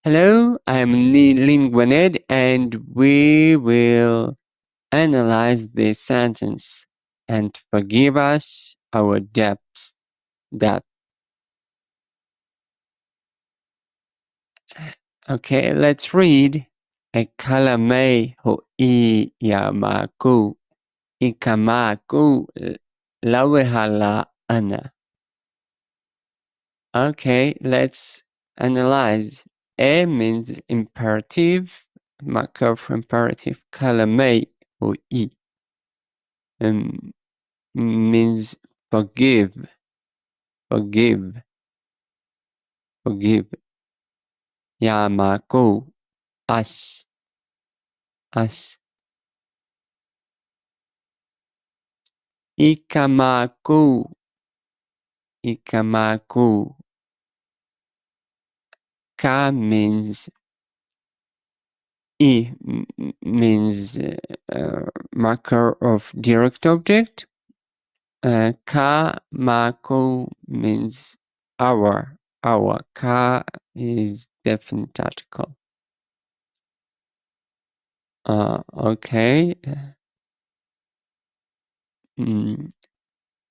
Hello, I'm Linguaned and we will analyze this sentence and forgive us our debts. That okay, let's read. E kalame ho I yamaku ikamaku lawehala ana. Okay, let's analyze. E means imperative, marker of imperative. Kalame ho I means forgive, forgive, forgive. Yamaku, us, us. Ikamaku, ikamaku. Ka means means marker of direct object. Ka mako means our. Our ka is definite article. Okay.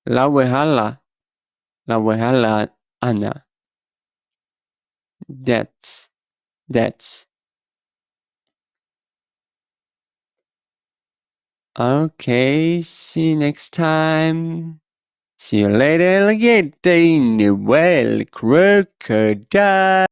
Lawehala, lawehala ana. That's okay. See you next time. See you later, alligator in the well crocodile.